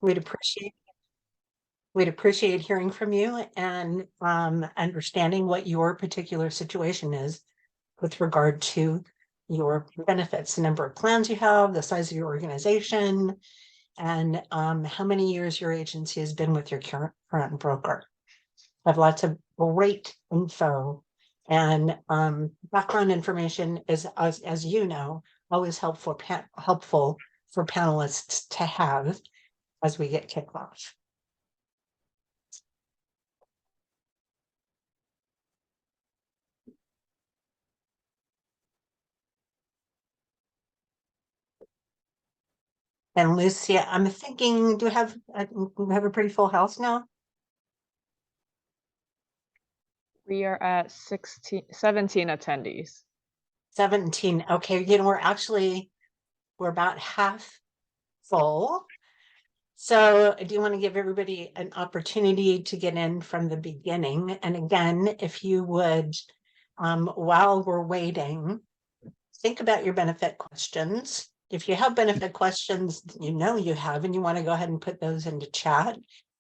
We'd appreciate hearing from you and understanding what your particular situation is with regard to your benefits, the number of plans you have, the size of your organization, and how many years your agency has been with your current broker. I have lots of great info, and background information is, as you know, always helpful for panelists to have as we get kicked off. And Lucia, I'm thinking, do we have a pretty full house now? We are at 17 attendees. 17. Okay, we're about half full. So I do want to give everybody an opportunity to get in from the beginning. And again, if you would, while we're waiting, think about your benefit questions. If you have benefit questions, you have, and you want to go ahead and put those into chat,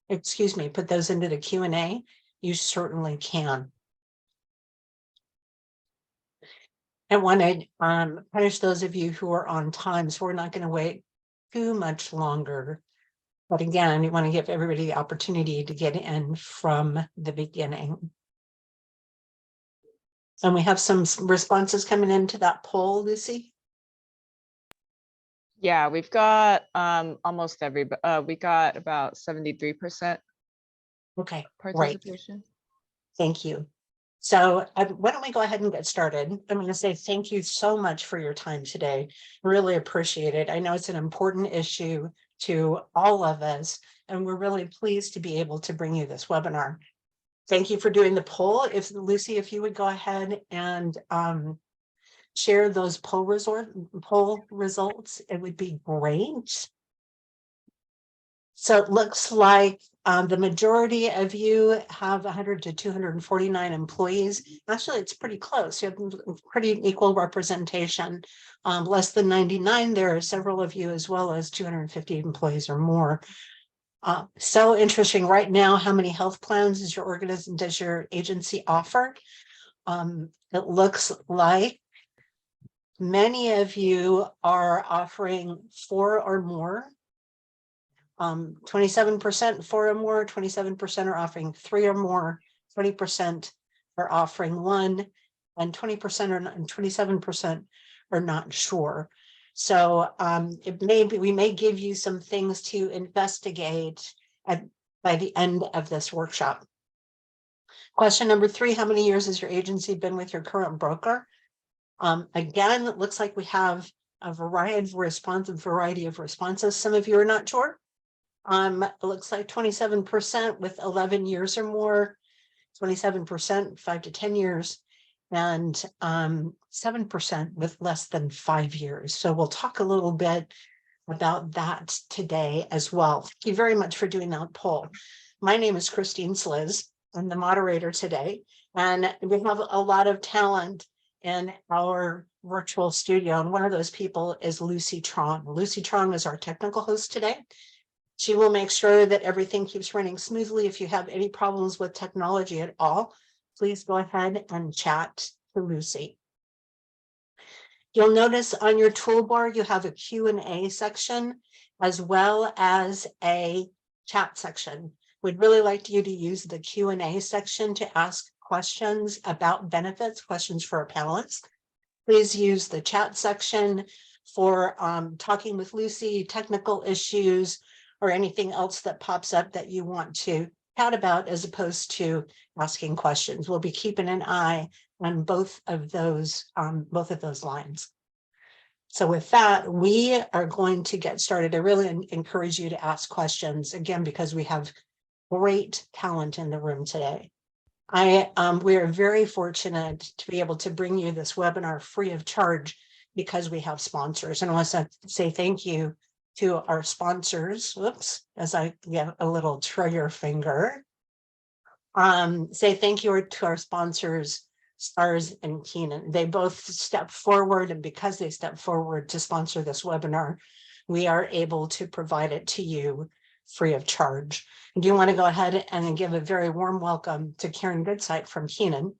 put those into the Q&A, you certainly can. I want to punish those of you who are on time, so we're not going to wait too much longer. But again, you want to give everybody the opportunity to get in from the beginning. And we have some responses coming into that poll, Lucy. Yeah, we've got almost we got about 73%. Okay, participation. Right. Thank you. So why don't we go ahead and get started? I'm going to say thank you so much for your time today. Really appreciate it. I know it's an important issue to all of us, and we're really pleased to be able to bring you this webinar. Thank you for doing the poll. Lucy, if you would go ahead and share those poll results, it would be great. So it looks like the majority of you have 100 to 249 employees. Actually, it's pretty close. You have pretty equal representation. Less than 99, there are several of you as well as 250 employees or more. So interesting. Right now, how many health plans does your agency offer? It looks like many of you are offering 4 or more. 27% 4 or more, 27% are offering 3 or more, 20% are offering 1, and 20% are not, and 27% are not sure. So we may give you some things to investigate by the end of this workshop. Question number 3, how many years has your agency been with your current broker? Again, it looks like we have a variety of responses. Some of you are not sure. It looks like 27% with 11 years or more, 27% 5 to 10 years, and 7% with less than 5 years. So we'll talk a little bit about that today as well. Thank you very much for doing that poll. My name is Christine Sliz. I'm the moderator today, and we have a lot of talent in our virtual studio, and one of those people is Lucy Trong. Lucy Trong is our technical host today. She will make sure that everything keeps running smoothly. If you have any problems with technology at all, please go ahead and chat to Lucy. You'll notice on your toolbar, you have a Q&A section as well as a chat section. We'd really like you to use the Q&A section to ask questions about benefits, questions for our panelists. Please use the chat section for talking with Lucy, technical issues, or anything else that pops up that you want to chat about as opposed to asking questions. We'll be keeping an eye on both of those lines. So with that, we are going to get started. I really encourage you to ask questions, again, because we have great talent in the room today. We are very fortunate to be able to bring you this webinar free of charge because we have sponsors. And I want to say thank you to our sponsors. Whoops, as I get a little trigger finger. Say thank you to our sponsors, Stars and Keenan. They both stepped forward, and because they stepped forward to sponsor this webinar, we are able to provide it to you free of charge. And do you want to go ahead and give a very warm welcome to Karen Goodsight from Keenan?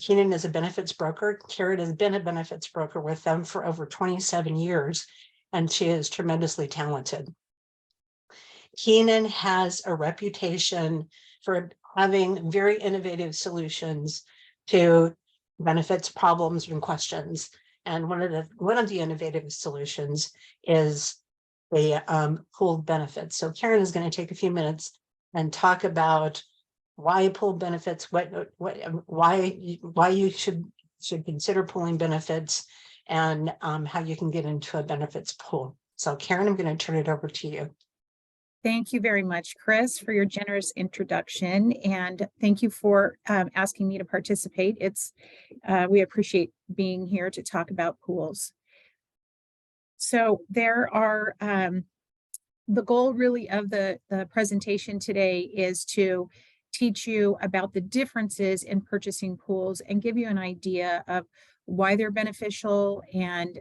Keenan is a benefits broker. Karen has been a benefits broker with them for over 27 years, and she is tremendously talented. Keenan has a reputation for having very innovative solutions to benefits problems and questions. And one of the innovative solutions is the pooled benefits. So Karen is going to take a few minutes and talk about why pooled benefits, why you should consider pooling benefits, and how you can get into a benefits pool. So Karen, I'm going to turn it over to you. Thank you very much, Chris, for your generous introduction, and thank you for asking me to participate. We appreciate being here to talk about pools. So there are, the goal really of the presentation today is to teach you about the differences in purchasing pools and give you an idea of why they're beneficial and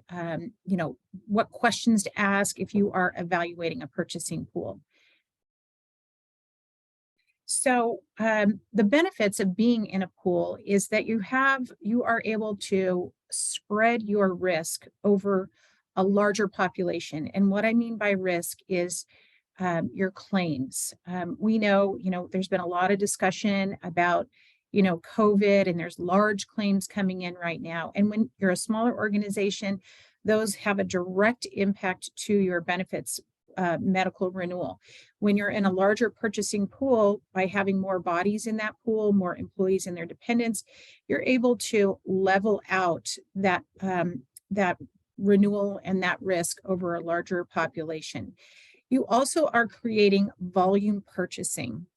what questions to ask if you are evaluating a purchasing pool. So the benefits of being in a pool is that you are able to spread your risk over a larger population. And what I mean by risk is your claims. We know, there's been a lot of discussion about, COVID, and there's large claims coming in right now. And when you're a smaller organization, those have a direct impact to your benefits medical renewal. When you're in a larger purchasing pool, by having more bodies in that pool, more employees and their dependents, you're able to level out that renewal and that risk over a larger population. You also are creating volume purchasing.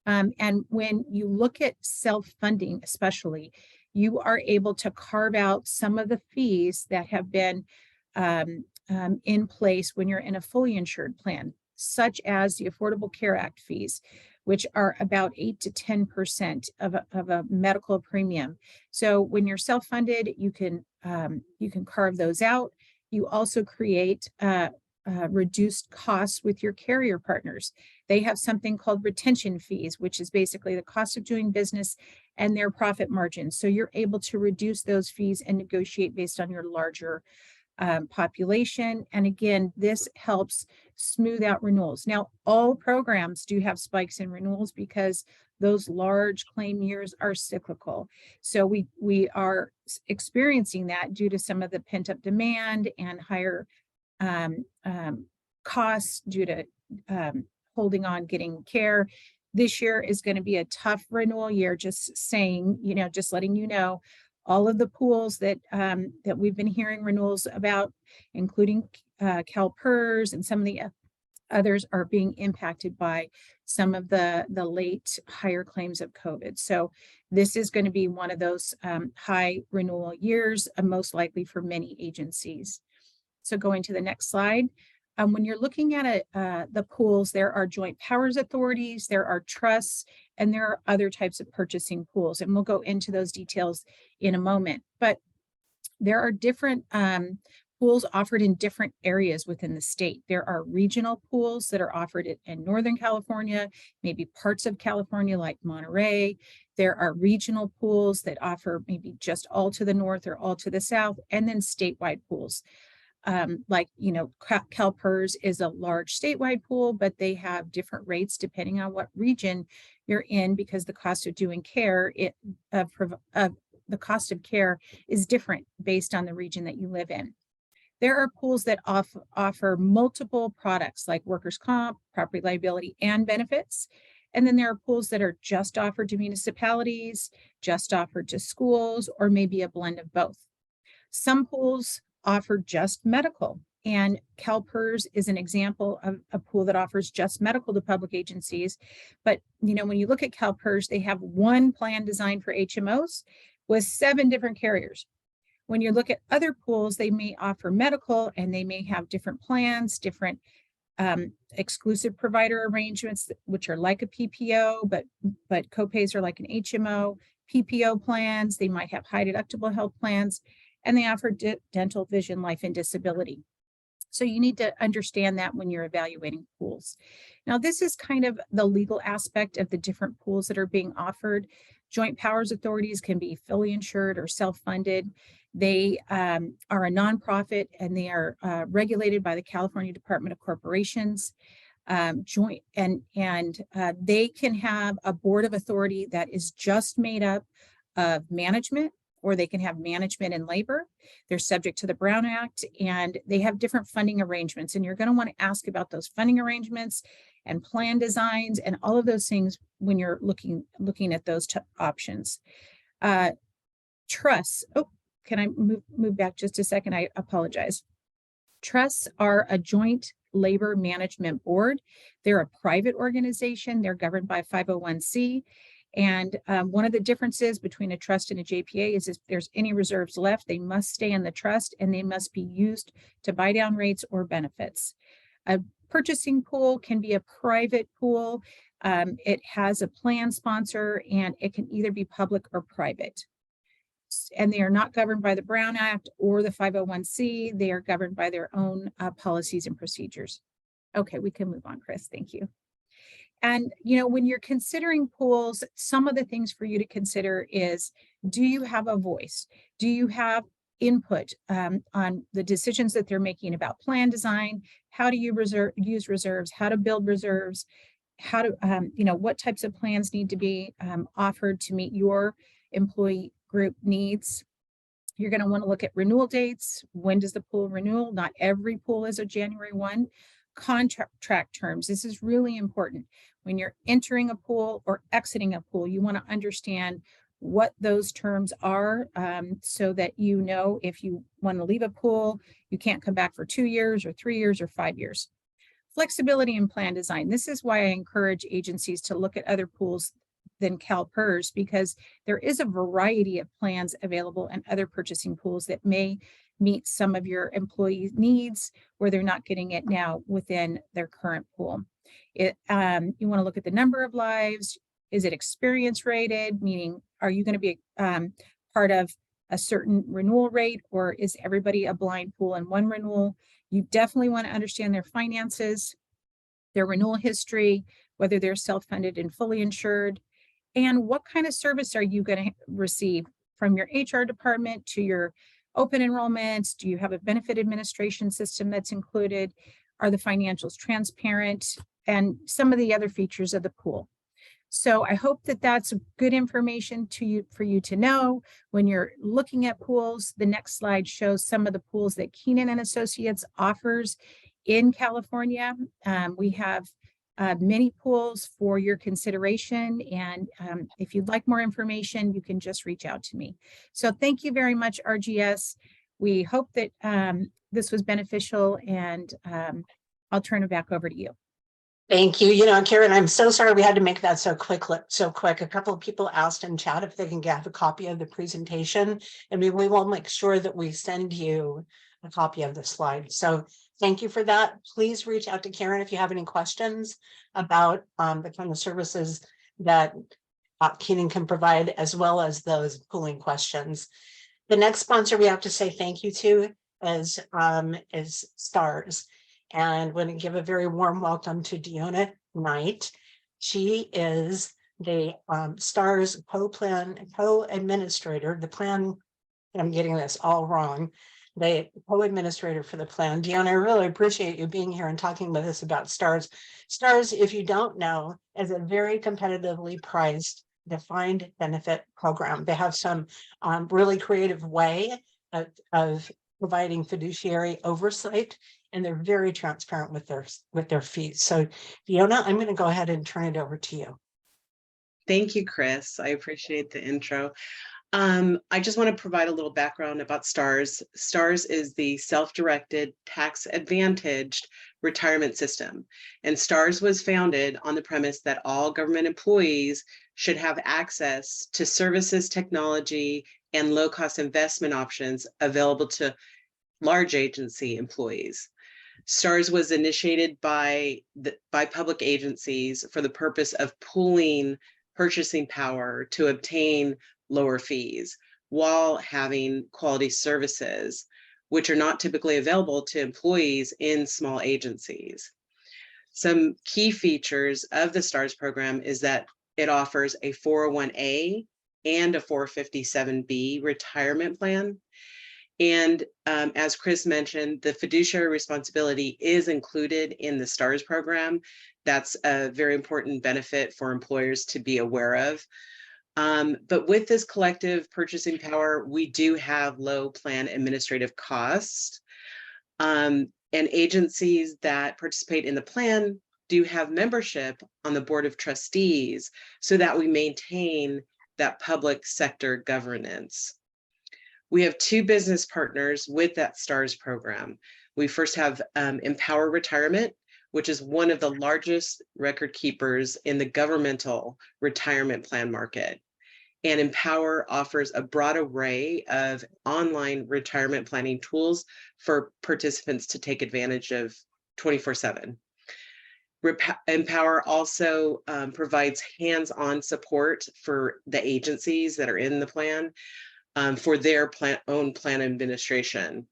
And when you look at self-funding, especially, you are able to carve out some of the fees that have been in place when you're in a fully insured plan, such as the Affordable Care Act fees, which are about 8 to 10% of a medical premium. So when you're self-funded, you can carve those out. You also create reduced costs with your carrier partners. They have something called retention fees, which is basically the cost of doing business and their profit margins. So you're able to reduce those fees and negotiate based on your larger population. And again, this helps smooth out renewals. Now, all programs do have spikes in renewals because those large claim years are cyclical. So we are experiencing that due to some of the pent-up demand and higher costs due to holding on, getting care. This year is going to be a tough renewal year, just saying, just letting you know. All of the pools that we've been hearing renewals about, including CalPERS and some of the others, are being impacted by some of the late higher claims of COVID. So this is going to be one of those high renewal years, most likely for many agencies. So going to the next slide. When you're looking at the pools, there are joint powers authorities, there are trusts, and there are other types of purchasing pools. And we'll go into those details in a moment. But there are different pools offered in different areas within the state. There are regional pools that are offered in Northern California, maybe parts of California like Monterey. There are regional pools that offer maybe just all to the north or all to the south, and then statewide pools. CalPERS is a large statewide pool, but they have different rates depending on what region you're in, because the cost of doing care, the cost of care is different based on the region that you live in. There are pools that offer multiple products like workers' comp, property liability, and benefits. And then there are pools that are just offered to municipalities, just offered to schools, or maybe a blend of both. Some pools offer just medical, and CalPERS is an example of a pool that offers just medical to public agencies. But when you look at CalPERS, they have one plan designed for HMOs with 7 different carriers. When you look at other pools, they may offer medical, and they may have different plans, different exclusive provider arrangements, which are like a PPO, but copays are like an HMO. PPO plans, they might have high deductible health plans, and they offer dental, vision, life, and disability. So you need to understand that when you're evaluating pools. Now, this is kind of the legal aspect of the different pools that are being offered. Joint powers authorities can be fully insured or self-funded. They are a nonprofit and they are regulated by the California Department of Corporations. They can have a board of authority that is just made up of management, or they can have management and labor. They're subject to the Brown Act, and they have different funding arrangements. And you're going to want to ask about those funding arrangements and plan designs and all of those things when you're looking at those options. Trusts. Oh, can I move back just a second? I apologize. Trusts are a joint labor management board. They're a private organization. They're governed by 501c. And one of the differences between a trust and a JPA is if there's any reserves left, they must stay in the trust and they must be used to buy down rates or benefits. A purchasing pool can be a private pool. It has a plan sponsor and it can either be public or private. And they are not governed by the Brown Act or the 501c. They are governed by their own policies and procedures. Okay, we can move on, Chris. Thank you. And, when you're considering pools, some of the things for you to consider is, do you have a voice? Do you have input on the decisions that they're making about plan design? How do you use reserves? How to build reserves? How to, what types of plans need to be offered to meet your employee group needs? You're going to want to look at renewal dates. When does the pool renew? Not every pool is a January 1. Contract terms. This is really important. When you're entering a pool or exiting a pool, you want to understand what those terms are so that if you want to leave a pool, you can't come back for 2 years or 3 years or 5 years. Flexibility in plan design. This is why I encourage agencies to look at other pools than CalPERS, because there is a variety of plans available and other purchasing pools that may meet some of your employees' needs where they're not getting it now within their current pool. You want to look at the number of lives. Is it experience rated? Meaning, are you going to be part of a certain renewal rate, or is everybody a blind pool in one renewal? You definitely want to understand their finances, their renewal history, whether they're self-funded and fully insured, and what kind of service are you going to receive from your HR department to your open enrollments? Do you have a benefit administration system that's included? Are the financials transparent? And some of the other features of the pool. So I hope that that's good information for you to know when you're looking at pools. The next slide shows some of the pools that Keenan and Associates offers in California. We have many pools for your consideration. And if you'd like more information, you can just reach out to me. So thank you very much, RGS. We hope that this was beneficial, and I'll turn it back over to you. Thank you. Karen, I'm so sorry we had to make that so quick. A couple of people asked in chat if they can get a copy of the presentation, and we will make sure that we send you a copy of the slide. So thank you for that. Please reach out to Karen if you have any questions about the kind of services that Keenan can provide, as well as those pooling questions. The next sponsor we have to say thank you to is STARS. And want to give a very warm welcome to Deanna Knight. She is the STARS co-administrator, the plan, I'm getting this all wrong, the co-administrator for the plan. Deanna, I really appreciate you being here and talking with us about STARS. STARS, if you don't know, is a very competitively priced defined benefit program. They have some really creative way of providing fiduciary oversight, and they're very transparent with their fees. So Fiona, I'm going to go ahead and turn it over to you. Thank you, Chris. I appreciate the intro. I just want to provide a little background about STARS. STARS is the self-directed, tax-advantaged retirement system. And STARS was founded on the premise that all government employees should have access to services, technology, and low-cost investment options available to large agency employees. STARS was initiated by public agencies for the purpose of pooling purchasing power to obtain lower fees while having quality services, which are not typically available to employees in small agencies. Some key features of the STARS program is that it offers a 401A and a 457B retirement plan. And as Chris mentioned, the fiduciary responsibility is included in the STARS program. That's a very important benefit for employers to be aware of. But with this collective purchasing power, we do have low plan administrative costs. And agencies that participate in the plan do have membership on the board of trustees so that we maintain that public sector governance. We have two business partners with that STARS program. We first have Empower Retirement, which is one of the largest record keepers in the governmental retirement plan market. And Empower offers a broad array of online retirement planning tools for participants to take advantage of 24/7. Empower also provides hands-on support for the agencies that are in the plan for their own plan administration.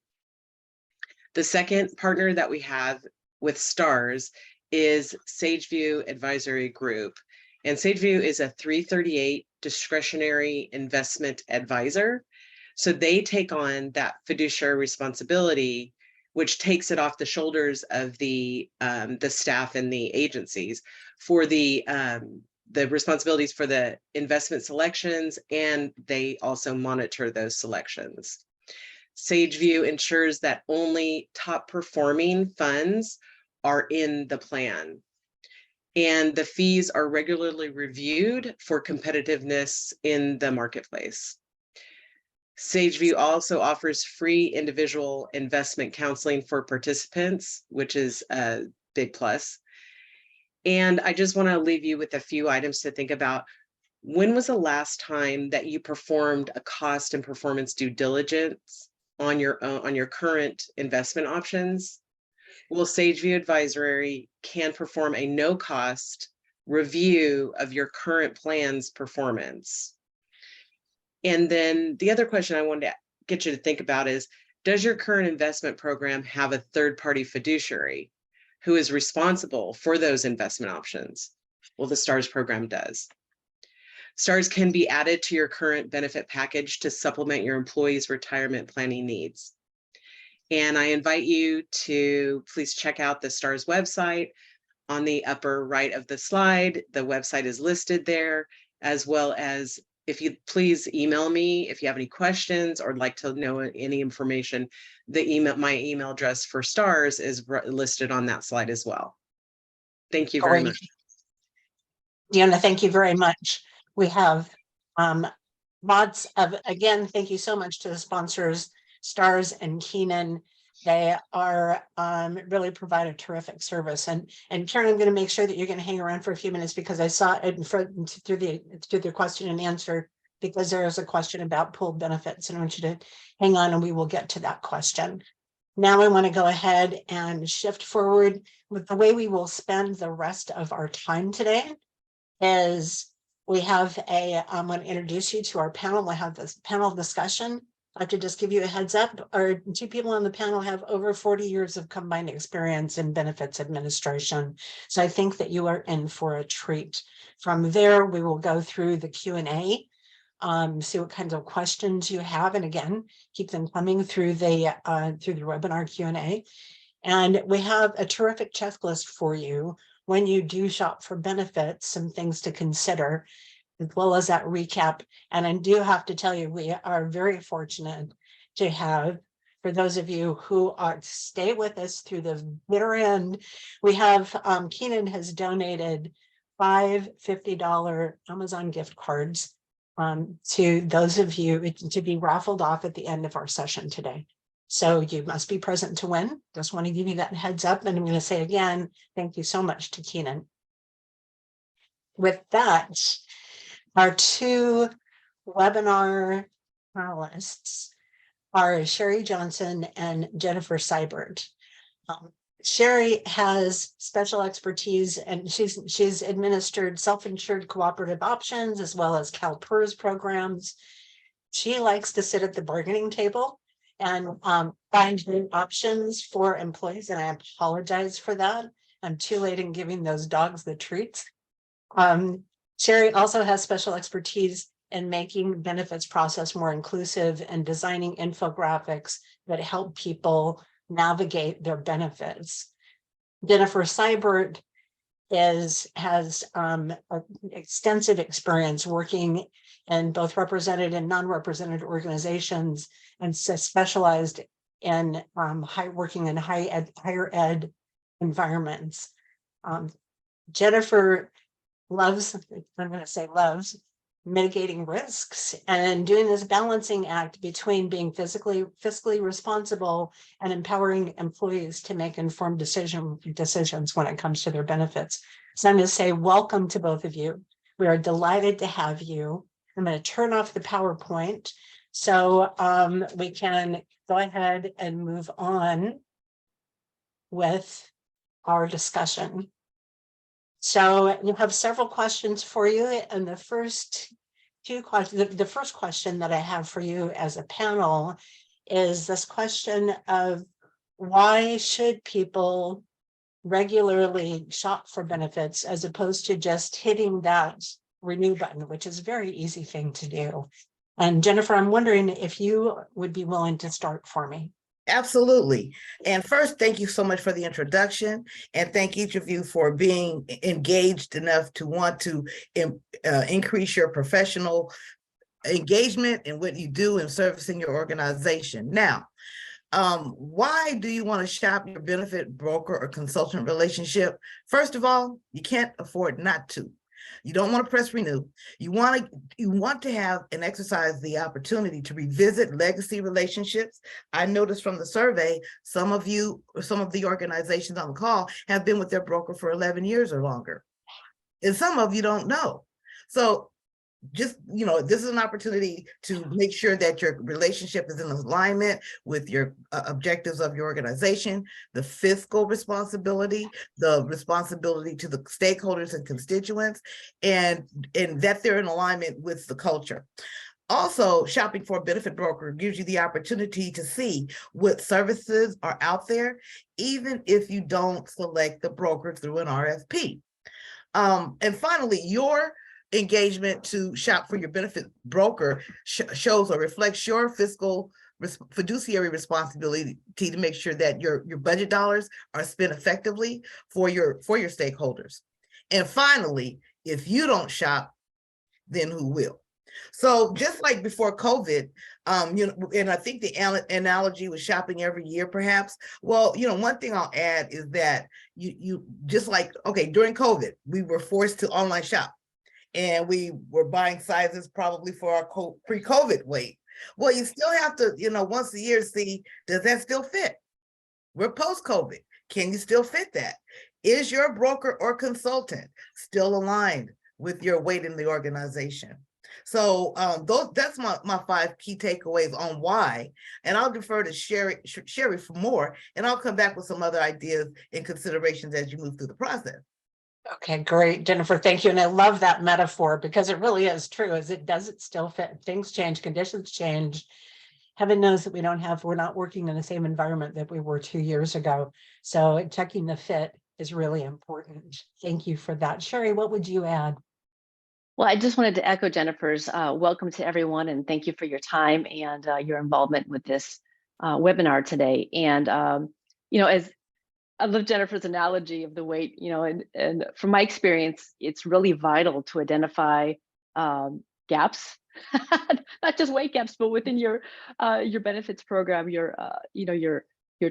The second partner that we have with STARS is Sageview Advisory Group. And Sageview is a 338 discretionary investment advisor. So they take on that fiduciary responsibility, which takes it off the shoulders of the staff and the agencies for the responsibilities for the investment selections, and they also monitor those selections. Sageview ensures that only top performing funds are in the plan. And the fees are regularly reviewed for competitiveness in the marketplace. Sageview also offers free individual investment counseling for participants, which is a big plus. And I just want to leave you with a few items to think about. When was the last time that you performed a cost and performance due diligence on your current investment options? Well, Sageview Advisory can perform a no-cost review of your current plan's performance. And then the other question I wanted to get you to think about is, does your current investment program have a third-party fiduciary who is responsible for those investment options? Well, the STARS program does. STARS can be added to your current benefit package to supplement your employees' retirement planning needs. And I invite you to please check out the STARS website. On the upper right of the slide, the website is listed there, as well as if you please email me if you have any questions or would like to know any information. My email address for STARS is listed on that slide as well. Thank you very much. Deanna, thank you very much. We have lots of, again, thank you so much to the sponsors, STARS and Keenan. They are really provide a terrific service. And Karen, I'm going to make sure that you're going to hang around for a few minutes because I saw it through the question and answer, because there is a question about pooled benefits, and I want you to hang on and we will get to that question. Now I want to go ahead and shift forward with the way we will spend the rest of our time today. Is we have I'm going to introduce you to our panel. We'll have this panel discussion. I have to just give you a heads up. Our two people on the panel have over 40 years of combined experience in benefits administration. So I think that you are in for a treat. From there, we will go through the Q&A, see what kinds of questions you have. And again, keep them coming through the webinar Q&A. And we have a terrific checklist for you when you do shop for benefits, some things to consider, as well as that recap. And I do have to tell you, we are very fortunate to have, for those of you who stay with us through the bitter end, we have Keenan has donated 5 $50 Amazon gift cards to those of you to be raffled off at the end of our session today. So you must be present to win. Just want to give you that heads up. And I'm going to say again, thank you so much to Keenan. With that, our two webinar panelists are Sherry Johnson and Jennifer Seibert. Sherry has special expertise and she's administered self-insured cooperative options as well as CalPERS programs. She likes to sit at the bargaining table and find new options for employees, and I apologize for that. I'm too late in giving those dogs the treats. Sherry also has special expertise in making benefits process more inclusive and designing infographics that help people navigate their benefits. Jennifer Seibert has extensive experience working in both represented and non-represented organizations, and specialized in working in higher ed environments. Jennifer loves, I'm going to say loves, mitigating risks and doing this balancing act between being fiscally responsible and empowering employees to make informed decisions when it comes to their benefits. So I'm going to say welcome to both of you. We are delighted to have you. I'm going to turn off the PowerPoint so we can go ahead and move on with our discussion. So you have several questions for you, and the first two questions, the first question that I have for you as a panel is this question of why should people regularly shop for benefits as opposed to just hitting that renew button, which is a very easy thing to do. And Jennifer, I'm wondering if you would be willing to start for me. Absolutely. And first, thank you so much for the introduction, and thank each of you for being engaged enough to want to increase your professional engagement in what you do in servicing your organization. Now, why do you want to shop your benefit broker or consultant relationship? First of all, you can't afford not to. You don't want to press renew. You want to have and exercise the opportunity to revisit legacy relationships. I noticed from the survey, some of you, or some of the organizations on the call have been with their broker for 11 years or longer. And some of you don't know. So just, this is an opportunity to make sure that your relationship is in alignment with your objectives of your organization, the fiscal responsibility, the responsibility to the stakeholders and constituents, and that they're in alignment with the culture. Also, shopping for a benefit broker gives you the opportunity to see what services are out there, even if you don't select the broker through an RFP. And finally, your engagement to shop for your benefit broker shows or reflects your fiscal fiduciary responsibility to make sure that your budget dollars are spent effectively for your stakeholders. And finally, if you don't shop, then who will? So just like before COVID, and I think the analogy was shopping every year, perhaps. Well, one thing I'll add is that you just like, okay, during COVID, we were forced to online shop. And we were buying sizes probably for our pre-COVID weight. Well, you still have to, once a year see, does that still fit? We're post-COVID. Can you still fit that? Is your broker or consultant still aligned with your weight in the organization? So that's my 5 key takeaways on why. And I'll defer to Sherry for more, and I'll come back with some other ideas and considerations as you move through the process. Okay, great, Jennifer, thank you. And I love that metaphor because it really is true. Does it still fit? Things change, conditions change. Heaven knows that we're not working in the same environment that we were 2 years ago. So checking the fit is really important. Thank you for that. Sherry, what would you add? Well, I just wanted to echo Jennifer's welcome to everyone, and thank you for your time and your involvement with this webinar today. And, as I love Jennifer's analogy of the weight, and from my experience, it's really vital to identify gaps, not just weight gaps, but within your benefits program, your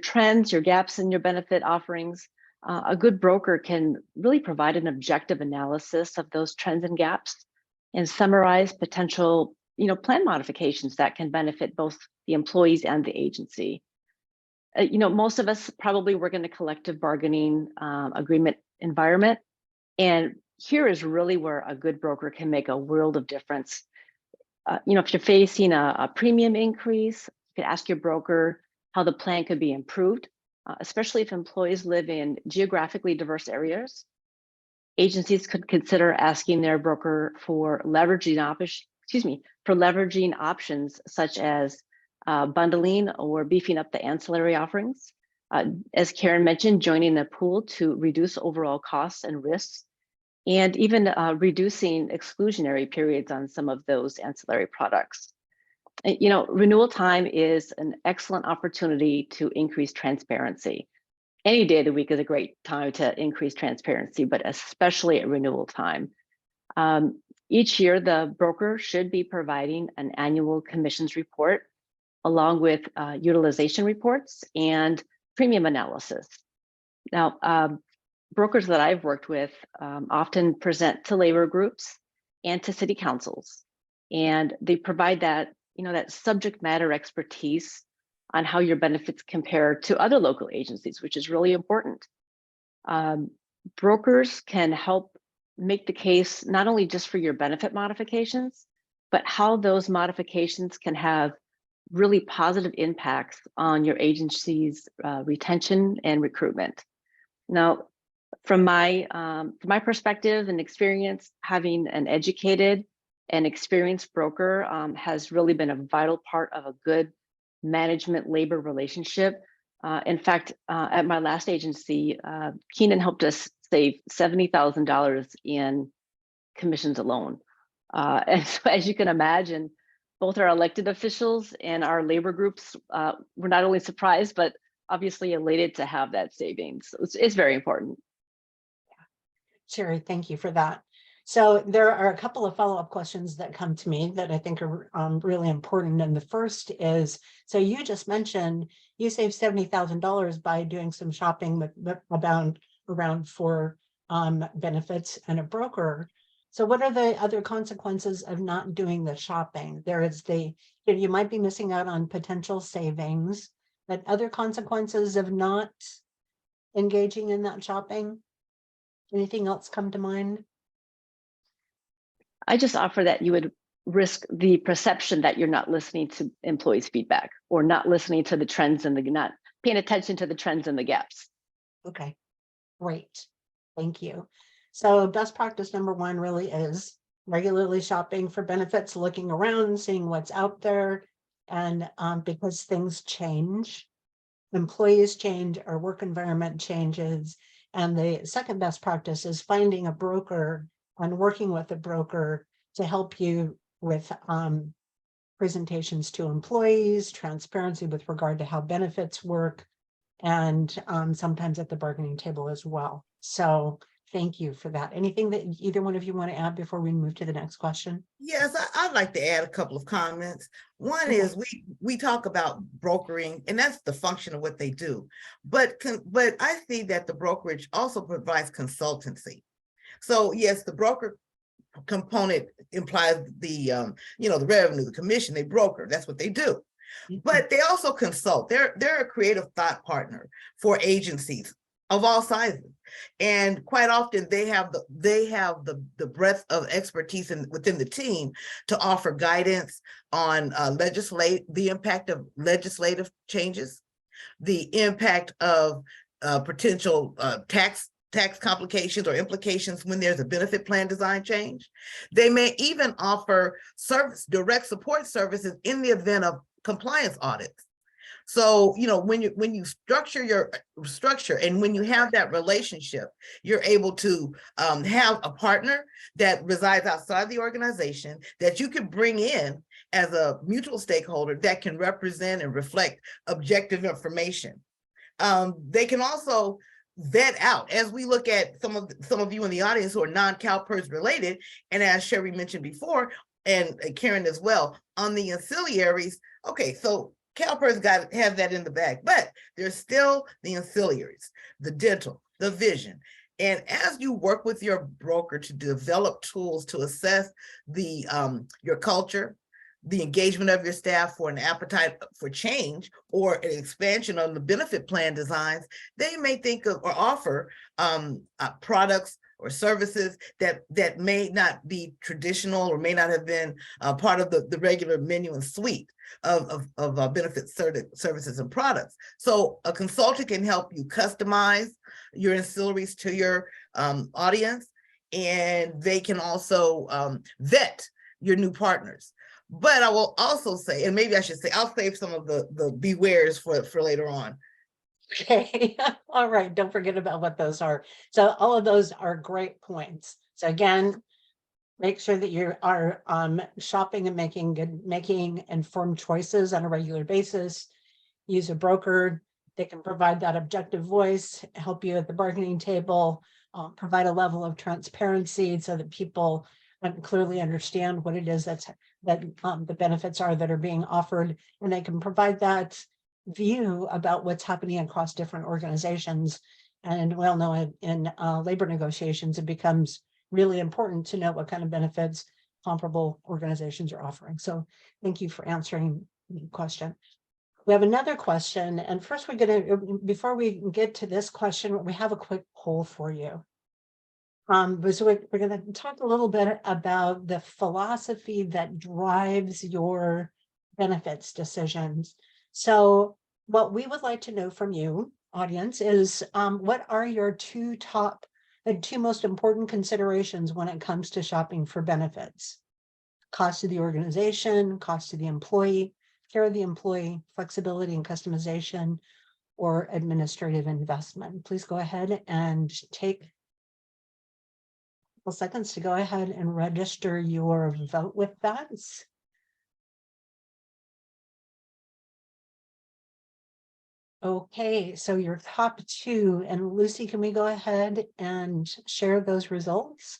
trends, your gaps in your benefit offerings. A good broker can really provide an objective analysis of those trends and gaps and summarize potential, plan modifications that can benefit both the employees and the agency. Most of us probably work in a collective bargaining agreement environment. And here is really where a good broker can make a world of difference. If you're facing a premium increase, you could ask your broker how the plan could be improved, especially if employees live in geographically diverse areas. Agencies could consider asking their broker for leveraging options such as bundling or beefing up the ancillary offerings. As Karen mentioned, joining the pool to reduce overall costs and risks, and even reducing exclusionary periods on some of those ancillary products. You know, renewal time is an excellent opportunity to increase transparency. Any day of the week is a great time to increase transparency, but especially at renewal time. Each year, the broker should be providing an annual commissions report along with utilization reports and premium analysis. Now, brokers that I've worked with often present to labor groups and to city councils, and they provide that, you know, that subject matter expertise on how your benefits compare to other local agencies, which is really important. Brokers can help make the case not only just for your benefit modifications, but how those modifications can have really positive impacts on your agency's retention and recruitment. Now, from my perspective and experience, having an educated and experienced broker has really been a vital part of a good management labor relationship. In fact, at my last agency, Keenan helped us save $70,000 in commissions alone. And so, as you can imagine, both our elected officials and our labor groups were not only surprised, but obviously elated to have that savings. So it's very important. Sherry, thank you for that. So there are a couple of follow-up questions that come to me that I think are really important. And the first is, so you just mentioned you saved $70,000 by doing some shopping with around for benefits and a broker. So what are the other consequences of not doing the shopping? There is you might be missing out on potential savings, but other consequences of not engaging in that shopping? Anything else come to mind? I just offer that you would risk the perception that you're not listening to employees' feedback or not listening to the trends and not paying attention to the trends and the gaps. Okay, great. Thank you. So best practice number one really is regularly shopping for benefits, looking around, seeing what's out there. And because things change, employees change, our work environment changes. And the second best practice is finding a broker and working with a broker to help you with presentations to employees, transparency with regard to how benefits work, and sometimes at the bargaining table as well. So thank you for that. Anything that either one of you want to add before we move to the next question? Yes, I'd like to add a couple of comments. One is we talk about brokering, and that's the function of what they do. But I see that the brokerage also provides consultancy. So yes, the broker component implies the the revenue, the commission. They broker. That's what they do. But they also consult. They're a creative thought partner for agencies of all sizes, and quite often they have the breadth of expertise within the team to offer guidance on the impact of legislative changes, the impact of potential tax complications or implications when there's a benefit plan design change. They may even offer direct support services in the event of compliance audits. So, when you structure your structure and when you have that relationship, you're able to have a partner that resides outside the organization that you could bring in as a mutual stakeholder that can represent and reflect objective information. They can also vet out, as we look at some of you in the audience who are non-CalPERS related, and as Sherry mentioned before, and Karen as well, on the ancillaries. Okay, so CalPERS has that in the bag, but there's still the ancillaries, the dental, the vision. And as you work with your broker to develop tools to assess your culture, the engagement of your staff for an appetite for change or an expansion on the benefit plan designs, they may think of or offer products or services that may not be traditional or may not have been part of the regular menu and suite of benefit services and products. So a consultant can help you customize your ancillaries to your audience, and they can also vet your new partners. But I will also say, and maybe I should say, I'll save some of the bewares for later on. Okay, all right, don't forget about what those are. So all of those are great points. So again, make sure that you are shopping and making informed choices on a regular basis. Use a broker. They can provide that objective voice, help you at the bargaining table, provide a level of transparency so that people clearly understand what it is that the benefits are that are being offered, and they can provide that view about what's happening across different organizations. And well, know in labor negotiations, it becomes really important to know what kind of benefits comparable organizations are offering. So thank you for answering the question. We have another question, and first before we get to this question, we have a quick poll for you. So we're going to talk a little bit about the philosophy that drives your benefits decisions. So what we would like to know from you, audience, is what are your two most important considerations when it comes to shopping for benefits? Cost of the organization, cost of the employee, care of the employee, flexibility and customization, or administrative investment. Please go ahead and take a couple seconds to go ahead and register your vote with that. Okay, so your top two, and Lucy, can we go ahead and share those results?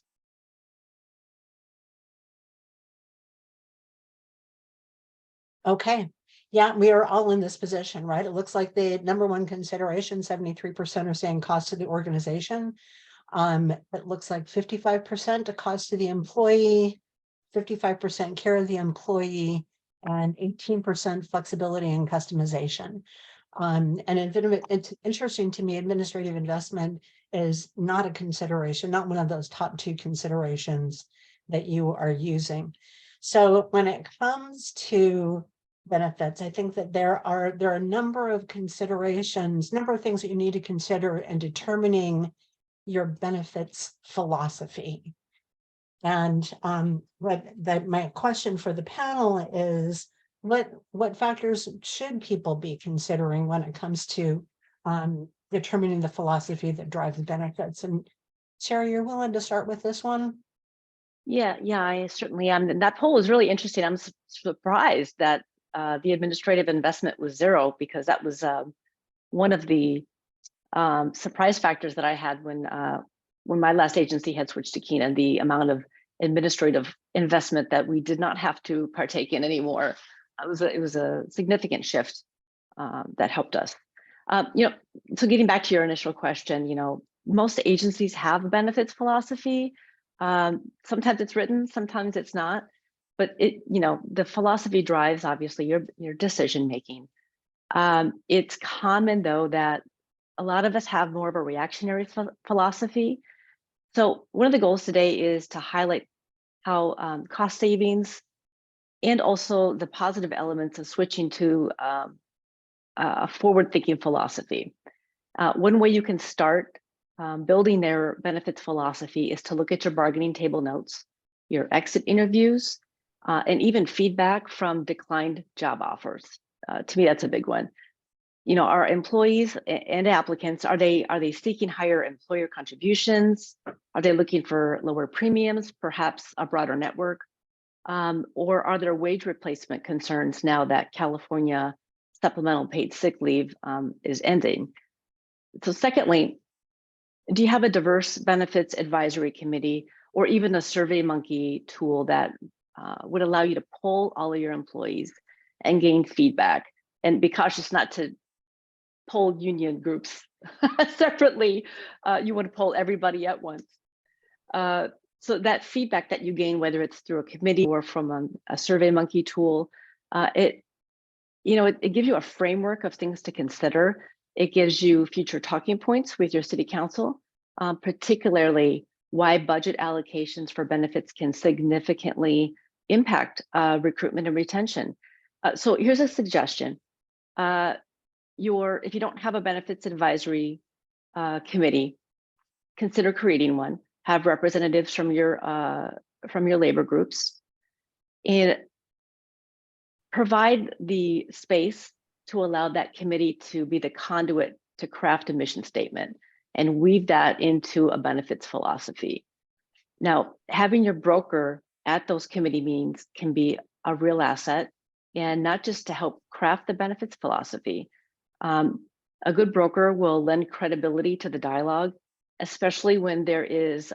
Okay, yeah, we are all in this position, right? It looks like the number one consideration, 73% are saying cost to the organization. It looks like 55% to cost to the employee, 55% care of the employee, and 18% flexibility and customization. And it's interesting to me, administrative investment is not a consideration, not one of those top two considerations that you are using. So when it comes to benefits, I think that there are a number of considerations, number of things that you need to consider in determining your benefits philosophy. And my question for the panel is, what factors should people be considering when it comes to determining the philosophy that drives the benefits? And Sherry, you're willing to start with this one? Yeah, I certainly am. And that poll was really interesting. I'm surprised that the administrative investment was zero, because that was one of the surprise factors that I had when my last agency had switched to Keenan, the amount of administrative investment that we did not have to partake in anymore. It was a significant shift that helped us. So getting back to your initial question, most agencies have a benefits philosophy. Sometimes it's written, sometimes it's not, but the philosophy drives obviously your decision making. It's common though that a lot of us have more of a reactionary philosophy. So one of the goals today is to highlight how cost savings and also the positive elements of switching to a forward-thinking philosophy. One way you can start building their benefits philosophy is to look at your bargaining table notes, your exit interviews, and even feedback from declined job offers. To me, that's a big one. Our employees and applicants, are they seeking higher employer contributions? Are they looking for lower premiums, perhaps a broader network? Or are there wage replacement concerns now that California supplemental paid sick leave is ending? So secondly, do you have a diverse benefits advisory committee or even a SurveyMonkey tool that would allow you to poll all of your employees and gain feedback? And be cautious not to poll union groups separately. You want to poll everybody at once. So that feedback that you gain, whether it's through a committee or from a SurveyMonkey tool, it gives you a framework of things to consider. It gives you future talking points with your city council, particularly why budget allocations for benefits can significantly impact recruitment and retention. So here's a suggestion. If you don't have a benefits advisory committee, consider creating one. Have representatives from your labor groups, and provide the space to allow that committee to be the conduit to craft a mission statement and weave that into a benefits philosophy. Now, having your broker at those committee meetings can be a real asset, and not just to help craft the benefits philosophy. A good broker will lend credibility to the dialogue, especially when there is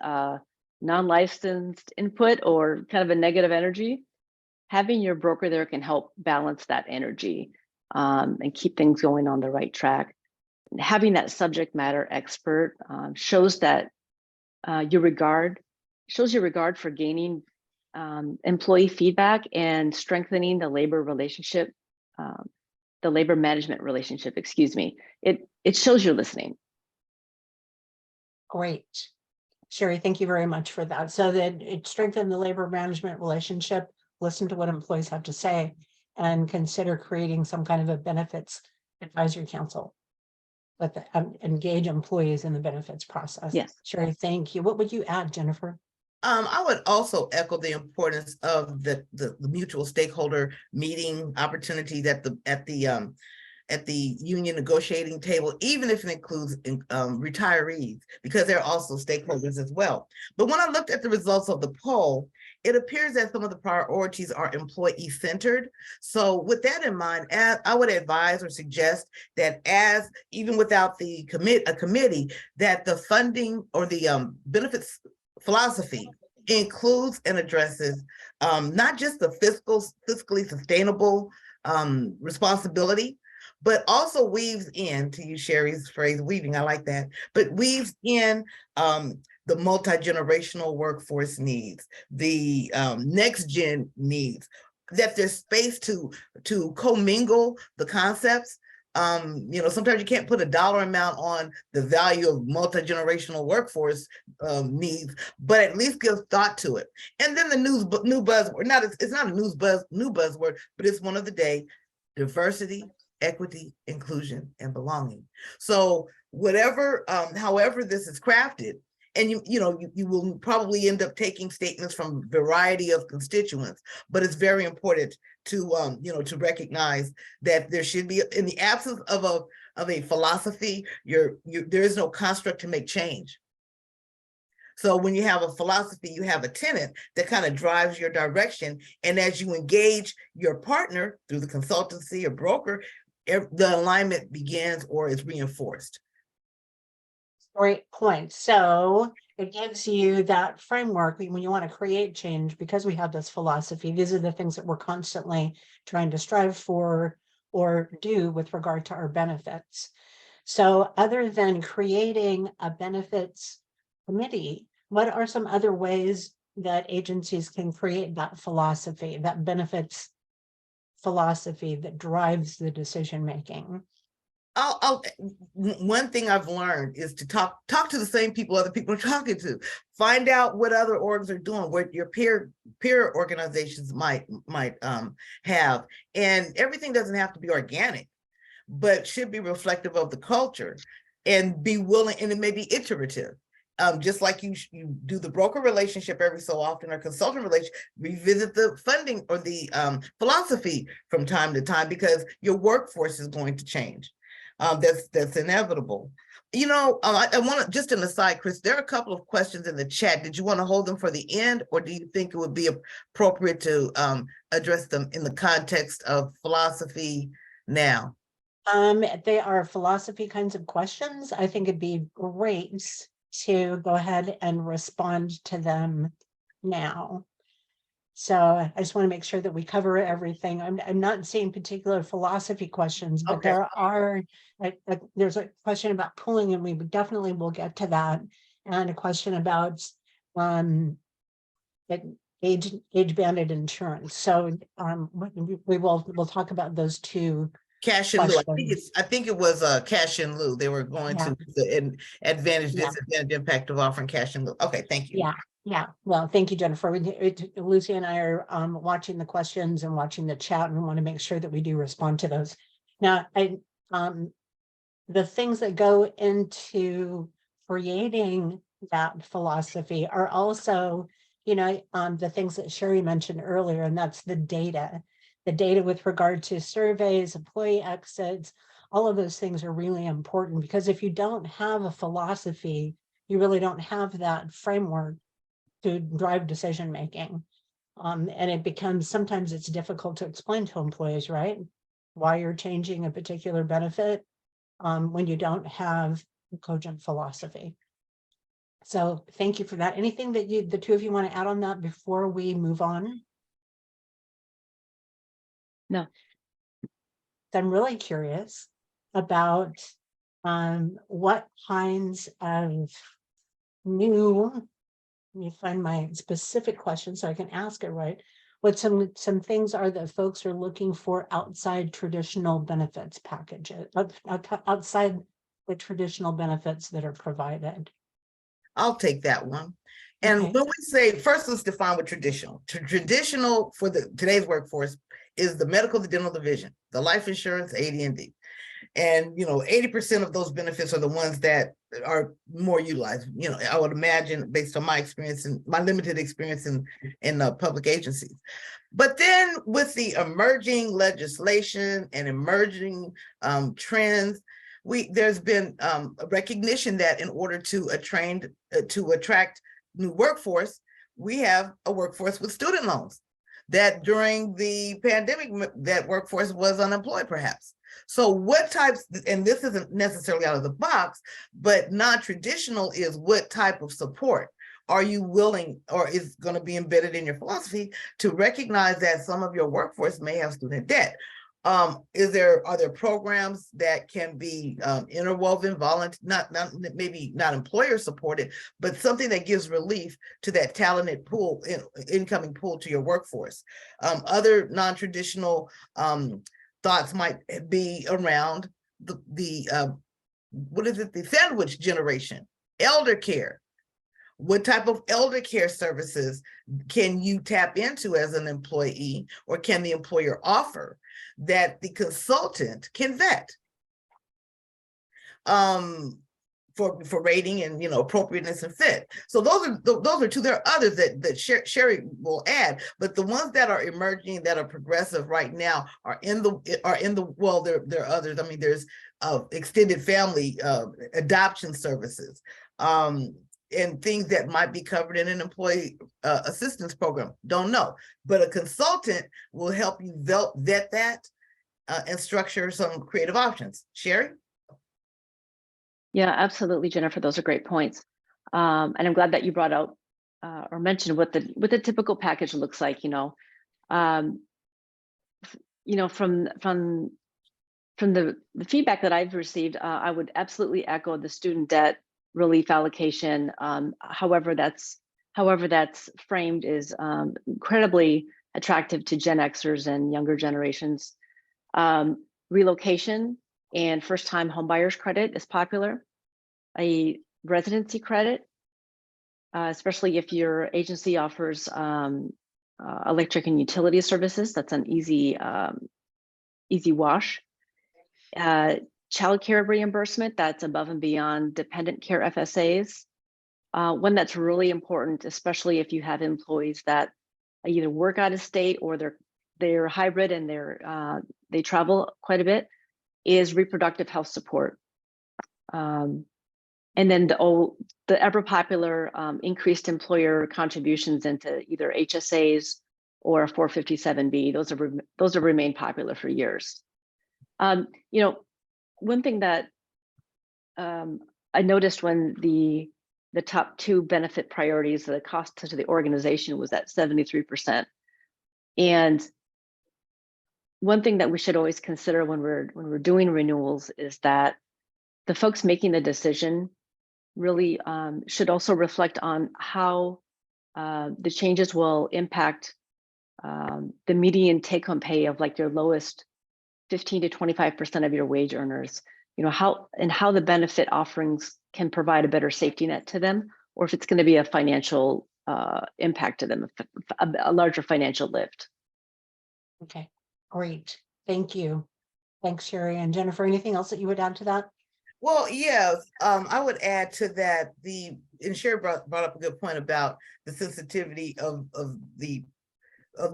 non-licensed input or kind of a negative energy. Having your broker there can help balance that energy and keep things going on the right track. Having that subject matter expert shows that your regard for gaining employee feedback and strengthening the labor relationship, the labor management relationship, excuse me. It shows you're listening. Great. Sherry, thank you very much for that. So that it strengthened the labor management relationship, listen to what employees have to say, and consider creating some kind of a benefits advisory council. Let the engage employees in the benefits process. Yes. Sherry, thank you. What would you add, Jennifer? I would also echo the importance of the mutual stakeholder meeting opportunity at the union negotiating table, even if it includes retirees, because they're also stakeholders as well. But when I looked at the results of the poll, it appears that some of the priorities are employee centered. So with that in mind, I would advise or suggest that even without a committee, that the funding or the benefits philosophy includes and addresses not just the fiscally sustainable responsibility, but also weaves in, to use Sherry's phrase, weaving, I like that, but weaves in the multi-generational workforce needs, the next gen needs, that there's space to commingle the concepts. Sometimes you can't put a dollar amount on the value of multi-generational workforce needs, but at least give thought to it. And then the new buzzword, it's not a new buzzword, but it's one of the day: diversity, equity, inclusion, and belonging. So whatever, however this is crafted, and you will probably end up taking statements from a variety of constituents, but it's very important to to recognize that there should be, in the absence of a philosophy, there is no construct to make change. So when you have a philosophy, you have a tenet that kind of drives your direction, and as you engage your partner through the consultancy or broker, the alignment begins or is reinforced. Great point. So it gives you that framework when you want to create change, because we have this philosophy. These are the things that we're constantly trying to strive for or do with regard to our benefits. So other than creating a benefits committee, what are some other ways that agencies can create that philosophy, that benefits philosophy that drives the decision making? One thing I've learned is to talk to the same people other people are talking to. Find out what other orgs are doing, what your peer organizations might have. And everything doesn't have to be organic, but should be reflective of the culture and be willing, and it may be iterative. Just like you do the broker relationship every so often, or consultant relationship, revisit the funding or the philosophy from time to time, because your workforce is going to change. That's inevitable. I want to, just an aside, Chris, there are a couple of questions in the chat. Did you want to hold them for the end, or do you think it would be appropriate to address them in the context of philosophy now? They are philosophy kinds of questions. I think it'd be great to go ahead and respond to them now. So I just want to make sure that we cover everything. I'm not seeing particular philosophy questions, but Okay. there are, there's a question about pooling, and we definitely will get to that. And a question about age banded insurance. So we'll talk about those two. Cash in lieu. Questions. I think it was cash in lieu. They were going Yeah. to the advantage, Yeah. disadvantage impact of offering cash in lieu. Okay, thank you. Yeah. Yeah, well, thank you, Jennifer. Lucy and I are watching the questions and watching the chat, and we want to make sure that we do respond to those. Now, the things that go into creating that philosophy are also, the things that Sherry mentioned earlier, and that's the data with regard to surveys, employee exits, All of those things are really important, because if you don't have a philosophy, you really don't have that framework to drive decision making. And it becomes, sometimes it's difficult to explain to employees, right? Why you're changing a particular benefit when you don't have a cogent philosophy. So thank you for that. Anything that the two of you want to add on that before we move on? No. I'm really curious about what kinds of new, let me find my specific question so I can ask it right. What some things are that folks are looking for outside traditional benefits packages, outside the traditional benefits that are provided? I'll take that one. And Okay. when we say, first, let's define what traditional. Traditional for today's workforce is the medical, the dental, the vision, the life insurance, AD&D. And 80% of those benefits are the ones that are more utilized. I would imagine, based on my experience and my limited experience in public agencies. But then with the emerging legislation and emerging trends, there's been a recognition that in order to attract new workforce, we have a workforce with student loans. That during the pandemic, that workforce was unemployed, perhaps. So what types, and this isn't necessarily out of the box, but non-traditional is what type of support are you willing, or is going to be embedded in your philosophy, to recognize that some of your workforce may have student debt? Are there programs that can be interwoven, maybe not employer supported, but something that gives relief to that talented pool, incoming pool to your workforce? Other non-traditional thoughts might be around the sandwich generation, elder care. What type of elder care services can you tap into as an employee, or can the employer offer that the consultant can vet for rating and appropriateness and fit? So those are two. There are others that Sherry will add, but the ones that are emerging, that are progressive right now, are in the well, there are others. I mean, there's extended family adoption services. And things that might be covered in an employee assistance program. Don't know, but a consultant will help you vet that and structure some creative options. Sherry? Yeah, absolutely, Jennifer. Those are great points. And I'm glad that you brought out or mentioned what the typical package looks like. From the feedback that I've received, I would absolutely echo the student debt relief allocation. However that's framed is incredibly attractive to Gen Xers and younger generations. Relocation and first-time homebuyers credit is popular. A residency credit, especially if your agency offers electric and utility services, that's an easy wash. Child care reimbursement, that's above and beyond dependent care FSAs. One that's really important, especially if you have employees that either work out of state or they're hybrid and they travel quite a bit, is reproductive health support. And then the ever popular increased employer contributions into either HSAs or 457B. Those have remained popular for years. One thing that I noticed when the top two benefit priorities, the cost to the organization was at 73%. And one thing that we should always consider when we're doing renewals is that the folks making the decision really should also reflect on how the changes will impact the median take-home pay of like your lowest 15 to 25% of your wage earners, how the benefit offerings can provide a better safety net to them, or if it's going to be a financial impact to them, a larger financial lift. Okay, great. Thank you. Thanks, Sherry. And Jennifer, anything else that you would add to that? Well, yeah, I would add to that and Sherry brought up a good point about the sensitivity of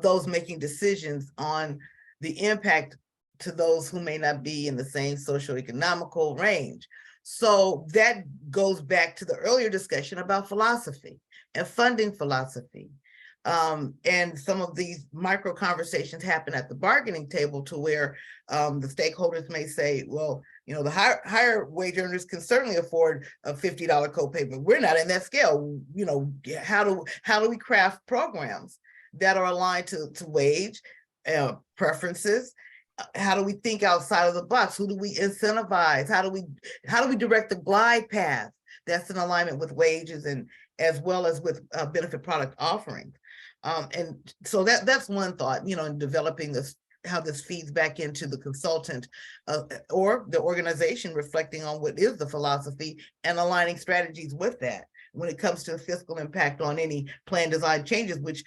those making decisions on the impact to those who may not be in the same socioeconomical range. So that goes back to the earlier discussion about philosophy and funding philosophy. And some of these micro conversations happen at the bargaining table to where the stakeholders may say, well, you know, the higher wage earners can certainly afford a $50 copay, but we're not in that scale. You know, how do we craft programs that are aligned to wage preferences? How do we think outside of the box? Who do we incentivize? How do we direct the glide path that's in alignment with wages and as well as with benefit product offerings? And so that's one thought, you know, in developing this, how this feeds back into the consultant or the organization, reflecting on what is the philosophy and aligning strategies with that when it comes to the fiscal impact on any plan design changes, which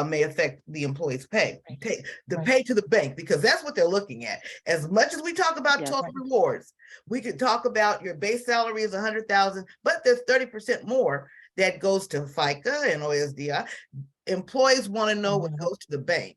may affect the employee's pay. Pay to the bank, because that's what they're looking at. As much as we talk about Yes. total rewards, we could talk about your base salary is 100,000, but there's 30% more that goes to FICA and OSDI. Employees want to know what goes to the bank.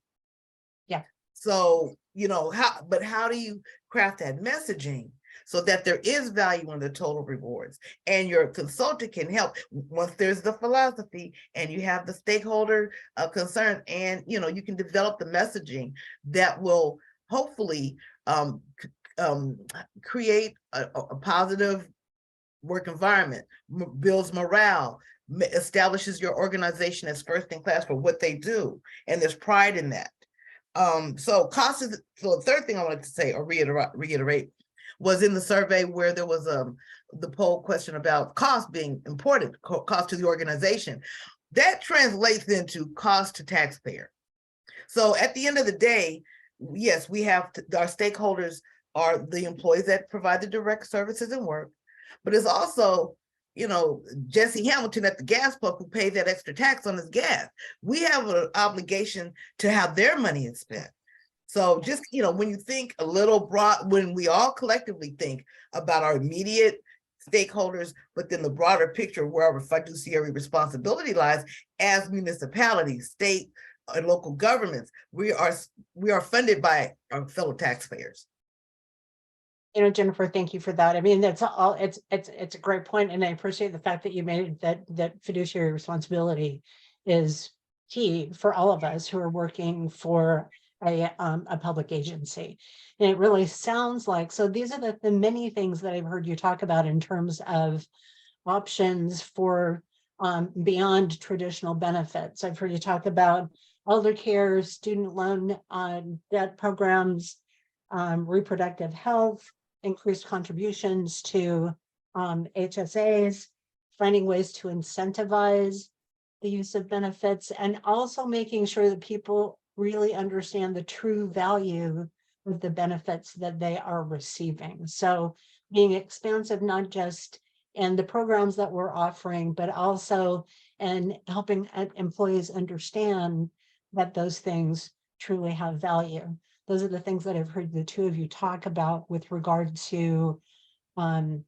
Yeah. So, you know, how do you craft that messaging so that there is value in the total rewards, and your consultant can help once there's the philosophy and you have the stakeholder concern, and, you know, you can develop the messaging that will hopefully create a positive work environment, builds morale, establishes your organization as first in class for what they do, and there's pride in that. So the third thing I wanted to say or reiterate was in the survey where there was the poll question about cost being important, cost to the organization. That translates into cost to taxpayer. So at the end of the day, yes, we have our stakeholders are the employees that provide the direct services and work, but it's also, you know, Jesse Hamilton at the gas pump who paid that extra tax on his gas. We have an obligation to have their money is spent. So just, you know, when you think a little broad, when we all collectively think about our immediate stakeholders, but then the broader picture where our fiduciary responsibility lies as municipalities, state and local governments, we are funded by our fellow taxpayers. You know, Jennifer, thank you for that. I mean, that's all, it's a great point, and I appreciate the fact that you made that fiduciary responsibility is key for all of us who are working for a public agency. And it really sounds like, so these are the many things that I've heard you talk about in terms of options for beyond traditional benefits. I've heard you talk about elder care, student loan debt programs, reproductive health, increased contributions to HSAs, finding ways to incentivize the use of benefits, and also making sure that people really understand the true value of the benefits that they are receiving. So being expansive, not just in the programs that we're offering, but also in helping employees understand that those things truly have value. Those are the things that I've heard the two of you talk about with regard to more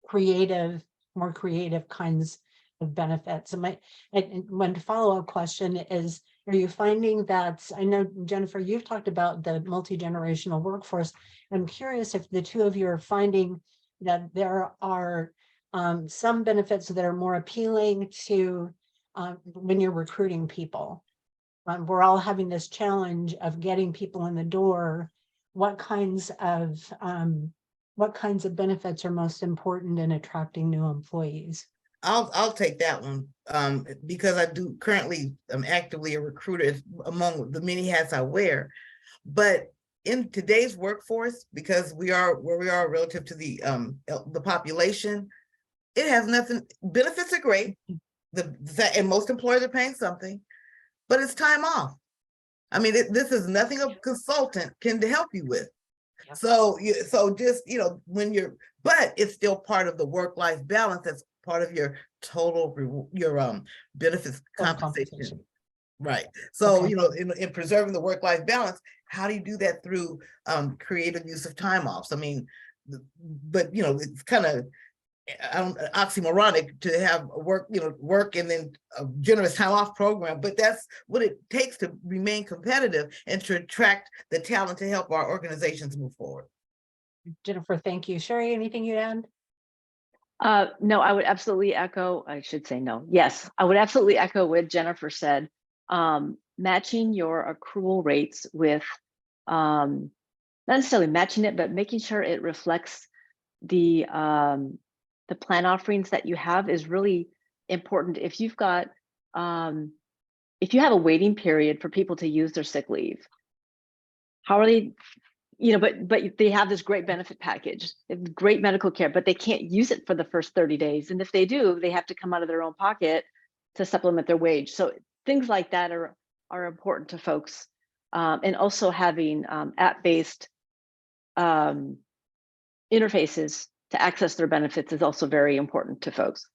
creative kinds of benefits. And one follow-up question is, are you finding that, I know, Jennifer, you've talked about the multi-generational workforce. I'm curious if the two of you are finding that there are some benefits that are more appealing to when you're recruiting people. We're all having this challenge of getting people in the door. What kinds of benefits are most important in attracting new employees? I'll take that one because I do currently, I'm actively a recruiter among the many hats I wear. But in today's workforce, because we are where we are relative to the population, it has nothing. Benefits are great. And most employers are paying something, but it's time off. I mean, this is nothing a consultant can help you with. Yep. So just, you know, but it's still part of the work-life balance. That's part of your total, your benefits compensation. Right. So, okay. You know, in preserving the work-life balance, how do you do that through creative use of time offs? I mean, but, you know, it's kind of oxymoronic to have work and then a generous time off program, but that's what it takes to remain competitive and to attract the talent to help our organizations move forward. Jennifer, thank you. Sherry, anything you'd add? No, I would absolutely echo, I should say no. Yes, I would absolutely echo what Jennifer said. Matching your accrual rates with, not necessarily matching it, but making sure it reflects the plan offerings that you have is really important. If you've got, if you have a waiting period for people to use their sick leave, how are they, but they have this great benefit package, great medical care, but they can't use it for the first 30 days. And if they do, they have to come out of their own pocket to supplement their wage. So things like that are important to folks. And also having app-based interfaces to access their benefits is also very important to folks.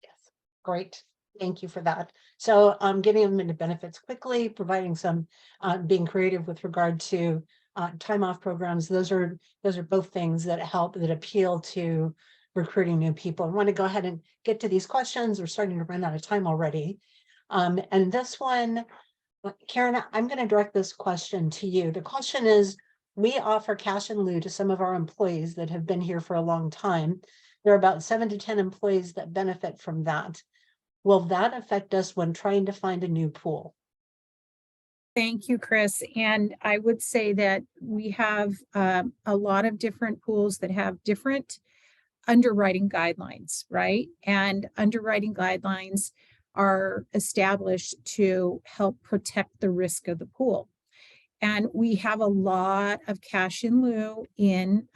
Yes, great. Thank you for that. So getting them into benefits quickly, providing some, being creative with regard to time off programs. Those are both things that help, that appeal to recruiting new people. I want to go ahead and get to these questions. We're starting to run out of time already. And this one, Karen, I'm going to direct this question to you. The question is, we offer cash in lieu to some of our employees that have been here for a long time. There are about 7 to 10 employees that benefit from that. Will that affect us when trying to find a new pool? Thank you, Chris. And I would say that we have a lot of different pools that have different underwriting guidelines, right? And underwriting guidelines are established to help protect the risk of the pool. And we have a lot of cash in lieu in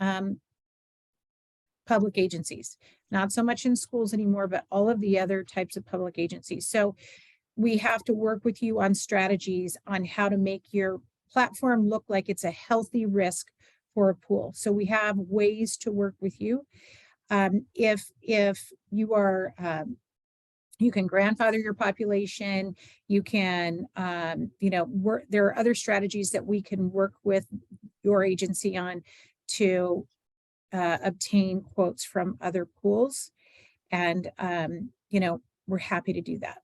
public agencies, not so much in schools anymore, but all of the other types of public agencies. So we have to work with you on strategies on how to make your platform look like it's a healthy risk for a pool. So we have ways to work with you. If you are, you can grandfather your population, you can, there are other strategies that we can work with your agency on to obtain quotes from other pools. And, we're happy to do that.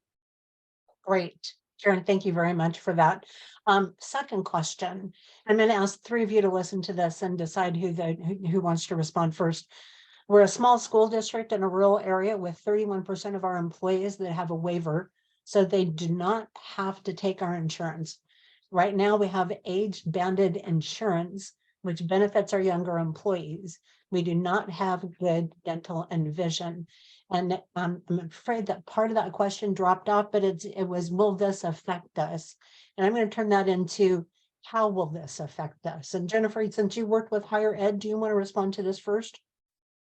Great. Karen, thank you very much for that. Second question, I'm going to ask 3 of you to listen to this and decide who wants to respond first. We're a small school district in a rural area with 31% of our employees that have a waiver, so they do not have to take our insurance. Right now, we have age-banded insurance, which benefits our younger employees. We do not have good dental and vision. And I'm afraid that part of that question dropped off, but it was, will this affect us? And I'm going to turn that into, how will this affect us? And Jennifer, since you worked with higher ed, do you want to respond to this first?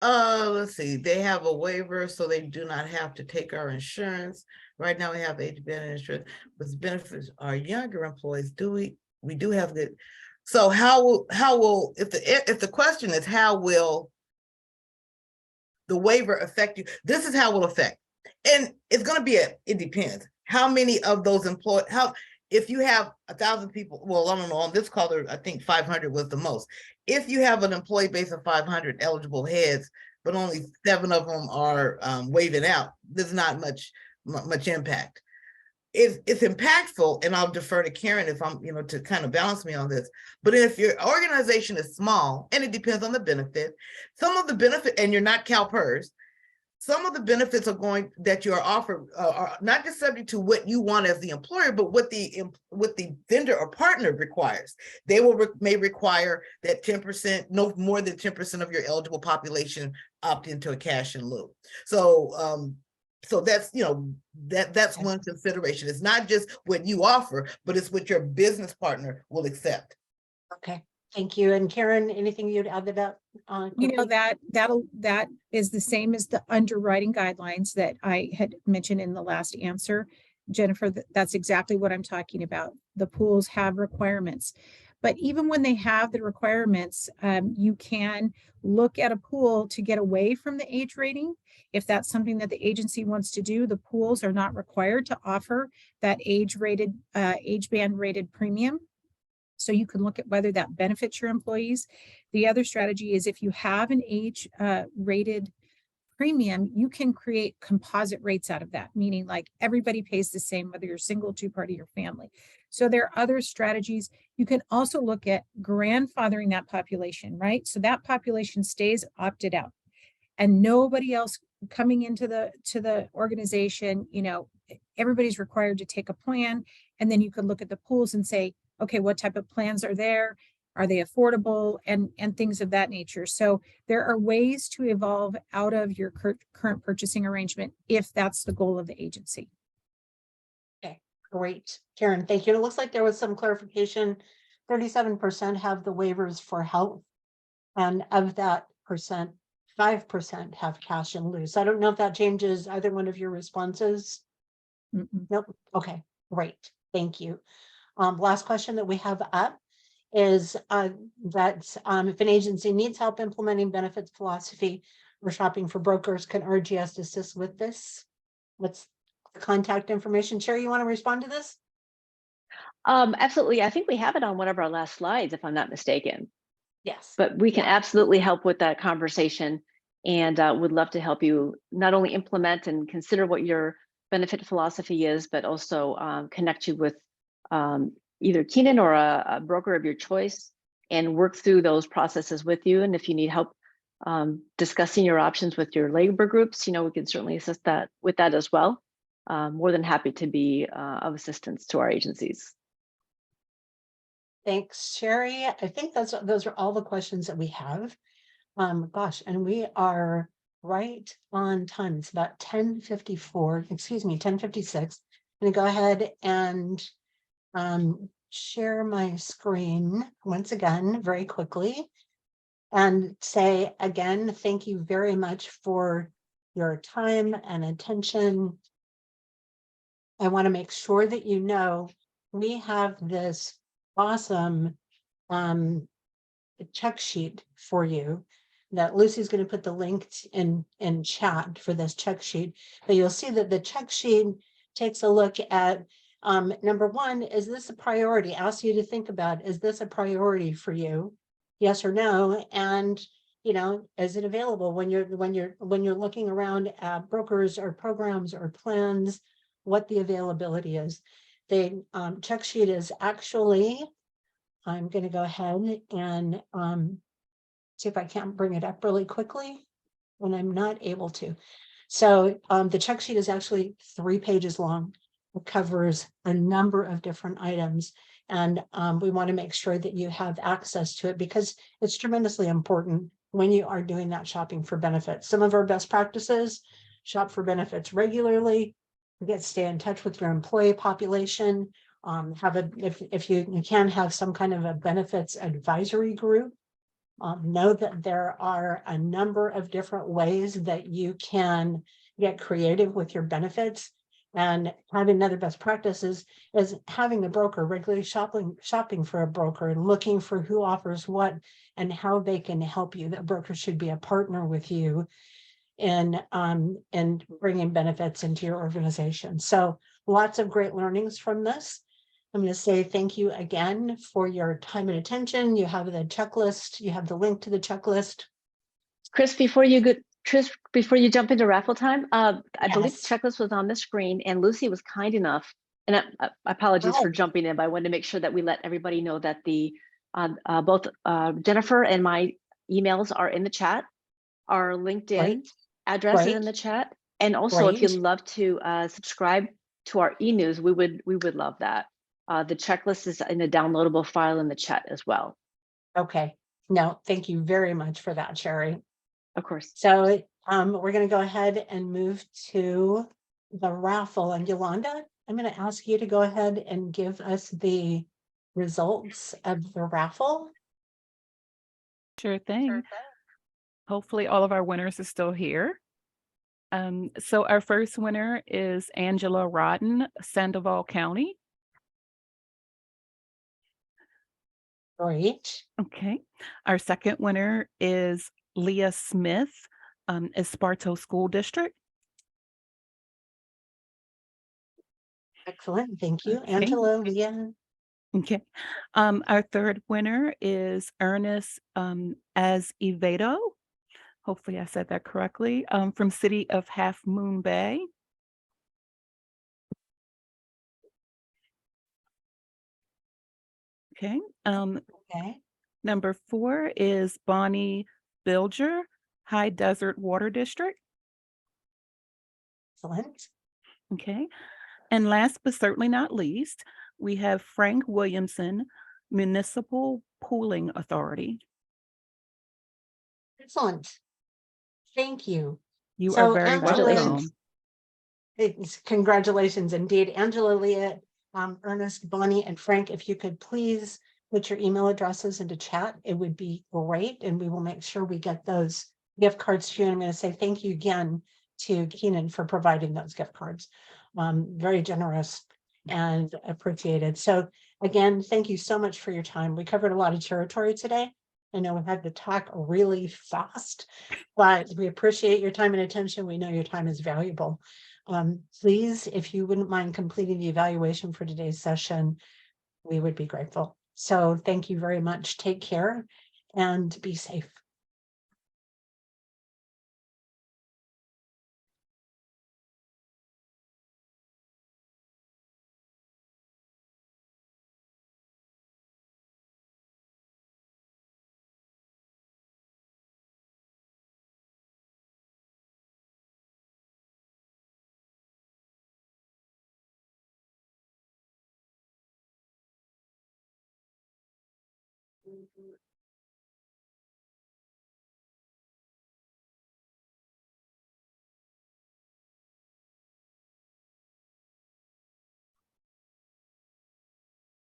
Let's see. They have a waiver, so they do not have to take our insurance. Right now, we have age-banded insurance, which benefits our younger employees. We do have good. So how will if the question is, how will the waiver affect you? This is how it will affect. And it's going to be it depends. How many of those employees, if you have 1,000 people, well, I don't know, on this call, I think 500 was the most. If you have an employee base of 500 eligible heads, but only 7 of them are waiving out, there's not much impact. It's impactful, and I'll defer to Karen if I'm, to kind of balance me on this. But if your organization is small, and it depends on the benefit, some of the benefit, and you're not CalPERS, some of the benefits that you are offered are not just subject to what you want as the employer, but what the vendor or partner requires. They may require that 10%, no more than 10% of your eligible population opt into a cash in lieu. So that's, that's one consideration. It's not just what you offer, but it's what your business partner will accept. Okay, thank you. And Karen, anything you'd add to that? That is the same as the underwriting guidelines that I had mentioned in the last answer. Jennifer, that's exactly what I'm talking about. The pools have requirements. But even when they have the requirements, you can look at a pool to get away from the age rating. If that's something that the agency wants to do, the pools are not required to offer that age band rated premium. So you can look at whether that benefits your employees. The other strategy is, if you have an age rated premium, you can create composite rates out of that, meaning like everybody pays the same, whether you're single, two-party, or family. So there are other strategies. You can also look at grandfathering that population, right? So that population stays opted out and nobody else coming into the organization, everybody's required to take a plan. And then you could look at the pools and say, okay, what type of plans are there? Are they affordable and things of that nature? So there are ways to evolve out of your current purchasing arrangement if that's the goal of the agency. Okay, great. Karen, thank you. And it looks like there was some clarification. 37% have the waivers for health. And of that percent, 5% have cash in lieu. So I don't know if that changes either one of your responses. Mm-mm. Nope. Okay, great. Thank you. Last question that we have up is that if an agency needs help implementing benefits philosophy or shopping for brokers, can RGS assist with this? What's the contact information? Sherry, you want to respond to this? Absolutely. I think we have it on one of our last slides, if I'm not mistaken. Yes. But we can absolutely help with that conversation and would love to help you not only implement and consider what your benefit philosophy is, but also connect you with either Keenan or a broker of your choice and work through those processes with you. And if you need help discussing your options with your labor groups, we can certainly assist with that as well. More than happy to be of assistance to our agencies. Thanks, Sherry. I think those are all the questions that we have. Gosh, and we are right on time. It's about 10:54, excuse me, 10:56. I'm gonna go ahead and share my screen once again, very quickly. And say again, thank you very much for your time and attention. I want to make sure that you know we have this awesome check sheet for you that Lucy's going to put the link in chat for this check sheet. But you'll see that the check sheet takes a look at number one, is this a priority? Ask you to think about, is this a priority for you? Yes or no? And is it available when you're looking around at brokers or programs or plans, what the availability is? The check sheet is actually, I'm going to go ahead and see if I can't bring it up really quickly when I'm not able to. So the check sheet is actually 3 pages long. It covers a number of different items. And we want to make sure that you have access to it because it's tremendously important when you are doing that shopping for benefits. Some of our best practices: shop for benefits regularly, stay in touch with your employee population, if you can have some kind of a benefits advisory group. Know that there are a number of different ways that you can get creative with your benefits. And having another best practices is having a broker regularly shopping for a broker and looking for who offers what and how they can help you. That broker should be a partner with you in bringing benefits into your organization. So lots of great learnings from this. I'm going to say thank you again for your time and attention. You have the checklist. You have the link to the checklist. Chris, before you jump into raffle time, I believe the Yes. checklist was on the screen and Lucy was kind enough, and apologies for Oh. jumping in, but I wanted to make sure that we let everybody know that both Jennifer and my emails are in the chat, our LinkedIn Right. address is Right. in the chat. And also if Right. you'd love to subscribe to our e-news, we would love that. The checklist is in a downloadable file in the chat as well. Okay. No, thank you very much for that, Sherry. Of course. So we're going to go ahead and move to the raffle. And Yolanda, I'm going to ask you to go ahead and give us the results of the raffle. Sure thing. Hopefully all of our winners are still here. So our first winner is Angela Rodden, Sandoval County. Great. Okay. Our second winner is Leah Smith, Esparto School District. Excellent. Thank you. Okay. Angela, Leah. Okay. Our third winner is Ernest Azevedo, Hopefully I said that correctly, from City of Half Moon Bay. Okay, Okay, number 4 is Bonnie Bilger, High Desert Water District. excellent. Okay, and last but certainly not least, we have Frank Williamson, Municipal Pooling Authority. Excellent. Thank you. You are So very Angela, welcome. congratulations indeed. Angela, Leah, Ernest, Bonnie, and Frank, if you could please put your email addresses into chat, it would be great. And we will make sure we get those gift cards to you. And I'm going to say thank you again to Keenan for providing those gift cards. Very generous and appreciated. So again, thank you so much for your time. We covered a lot of territory today. I know we had to talk really fast, but we appreciate your time and attention. We know your time is valuable. Please, if you wouldn't mind completing the evaluation for today's session, we would be grateful. So thank you very much. Take care and be safe.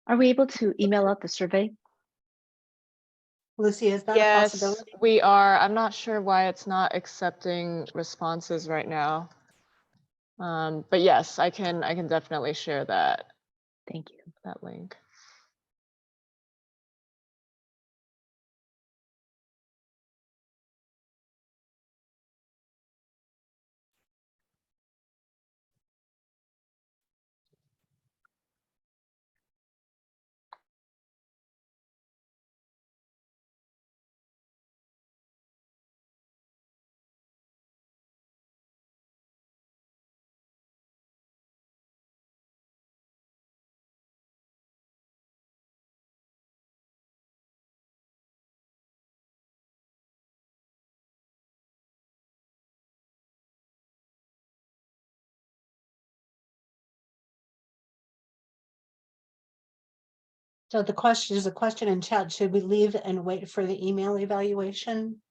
Are we able to email out the survey? Lucy, is that a Yes, possibility? we are. I'm not sure why it's not accepting responses right now. But yes, I can definitely share that Thank you. link. So the question is a question in chat. Should we leave and wait for the email evaluation?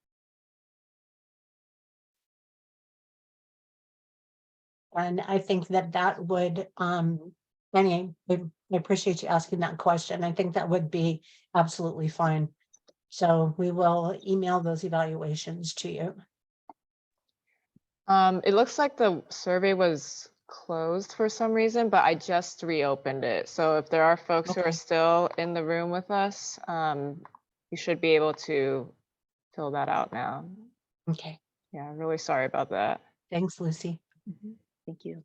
And I think that that would, Annie, I appreciate you asking that question. I think that would be absolutely fine. So we will email those evaluations to you. It looks like the survey was closed for some reason, but I just reopened it. So if there are folks who Okay. are still in the room with us, you should be able to fill that out now. Okay, Yeah, really sorry about that. thanks, Lucy. Thank you.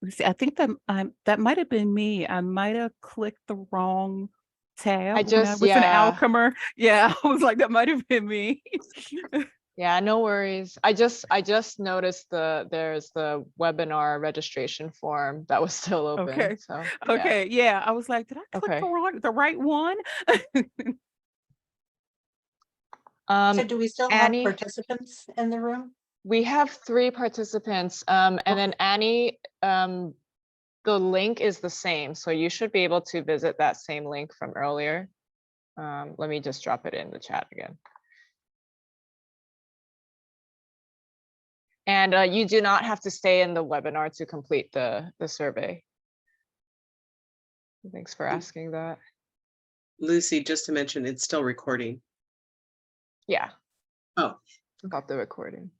Lucy, I think that might have been me. I might have clicked the wrong tab when I was an yeah. Alchemer. Yeah, I was like, that might have been me. Yeah, no worries. I just noticed there's the webinar registration form that was still open. Okay. So yeah. Okay, yeah. I was like, did I click Okay. the right one? So do we still have Annie, participants in the room? we have 3 participants. And then Annie, the link is the same. So you should be able to visit that same link from earlier. Let me just drop it in the chat again. And you do not have to stay in the webinar to complete the survey. Thanks for asking that. Lucy, just to mention, it's still recording. Yeah. Oh. About the recording.